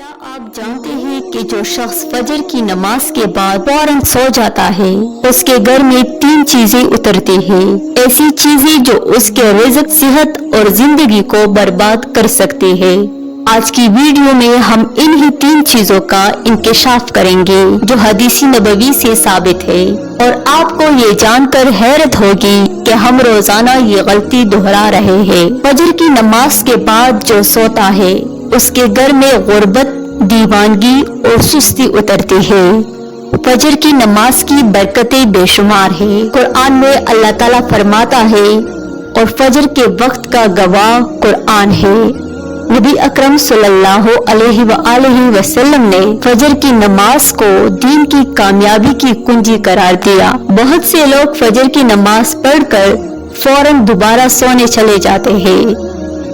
کیا آپ جانتے ہیں کہ جو شخص فجر کی نماز کے بعد فوراً سو جاتا ہے اس کے گھر میں 3 چیزیں اترتی ہیں، ایسی چیزیں جو اس کے رزق، صحت اور زندگی کو برباد کر سکتی ہے۔ آج کی ویڈیو میں ہم انہی 3 چیزوں کا انکشاف کریں گے جو حدیث نبوی سے ثابت ہے، اور آپ کو یہ جان کر حیرت ہوگی کہ ہم روزانہ یہ غلطی دہرا رہے ہیں۔ فجر کی نماز کے بعد جو سوتا ہے اس کے گھر میں غربت، دیوانگی اور سستی اترتی ہے۔ فجر کی نماز کی برکتیں بے شمار ہیں۔ قرآن میں اللہ تعالیٰ فرماتا ہے، اور فجر کے وقت کا گواہ قرآن ہے۔ نبی اکرم صلی اللہ علیہ وآلہ وسلم نے فجر کی نماز کو دین کی کامیابی کی کنجی قرار دیا۔ بہت سے لوگ فجر کی نماز پڑھ کر فوراً دوبارہ سونے چلے جاتے ہیں۔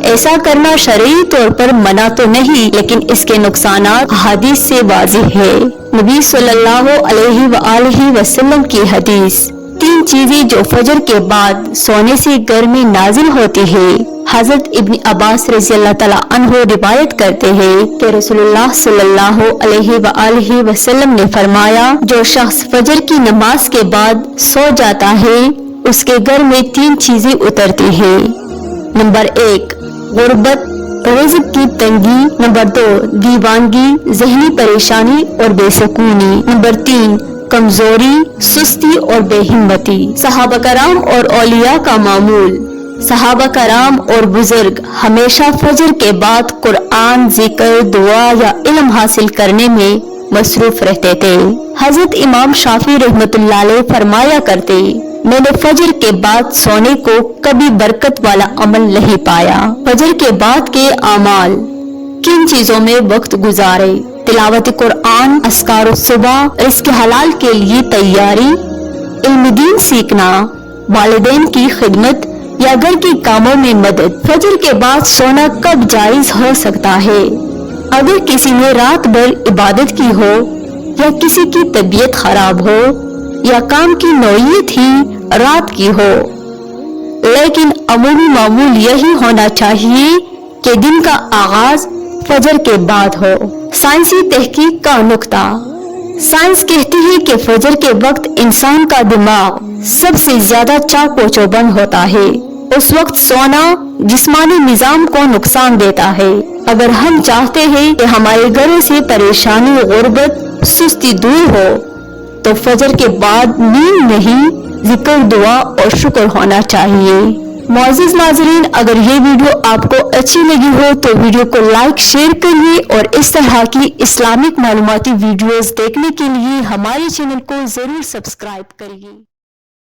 ایسا کرنا شرعی طور پر منع تو نہیں، لیکن اس کے نقصانات حدیث سے واضح ہے۔ نبی صلی اللہ علیہ وآلہ وسلم کی حدیث، 3 چیزیں جو فجر کے بعد سونے سے گھر میں نازل ہوتی ہے۔ حضرت ابن عباس رضی اللہ تعالیٰ عنہ روایت کرتے ہیں کہ رسول اللہ صلی اللہ علیہ وآلہ وسلم نے فرمایا، جو شخص فجر کی نماز کے بعد سو جاتا ہے اس کے گھر میں 3 چیزیں اترتی ہیں۔ نمبر 1، غربت، رزق کی تنگی۔ نمبر 2، دیوانگی، ذہنی پریشانی اور بے سکونی۔ نمبر 3، کمزوری، سستی اور بے ہمتی۔ صحابہ کرام اور اولیاء کا معمول۔ صحابہ کرام اور بزرگ ہمیشہ فجر کے بعد قرآن، ذکر، دعا یا علم حاصل کرنے میں مصروف رہتے تھے۔ حضرت امام شافعی رحمۃ اللہ علیہ فرمایا کرتے، میں نے فجر کے بعد سونے کو کبھی برکت والا عمل نہیں پایا۔ فجر کے بعد کے اعمال، کن چیزوں میں وقت گزارے؟ تلاوت قرآن، اذکار الصبح، رزق حلال کے لیے تیاری، علم دین سیکھنا، والدین کی خدمت یا گھر کے کاموں میں مدد۔ فجر کے بعد سونا کب جائز ہو سکتا ہے؟ اگر کسی نے رات بھر عبادت کی ہو، یا کسی کی طبیعت خراب ہو، یا کام کی نوعیت ہی رات کی ہو، لیکن عمومی معمول یہی ہونا چاہیے کہ دن کا آغاز فجر کے بعد ہو۔ سائنسی تحقیق کا نقطہ، سائنس کہتی ہے کہ فجر کے وقت انسان کا دماغ سب سے زیادہ چاق و چوبند ہوتا ہے۔ اس وقت سونا جسمانی نظام کو نقصان دیتا ہے۔ اگر ہم چاہتے ہیں کہ ہمارے گھروں سے پریشانی، غربت، سستی دور ہو تو فجر کے بعد نیند نہیں، ذکر، دعا اور شکر ہونا چاہیے۔ معزز ناظرین، اگر یہ ویڈیو آپ کو اچھی لگی ہو تو ویڈیو کو لائک، شیئر کریے، اور اس طرح کی اسلامک معلوماتی ویڈیوز دیکھنے کے لیے ہمارے چینل کو ضرور سبسکرائب کریے۔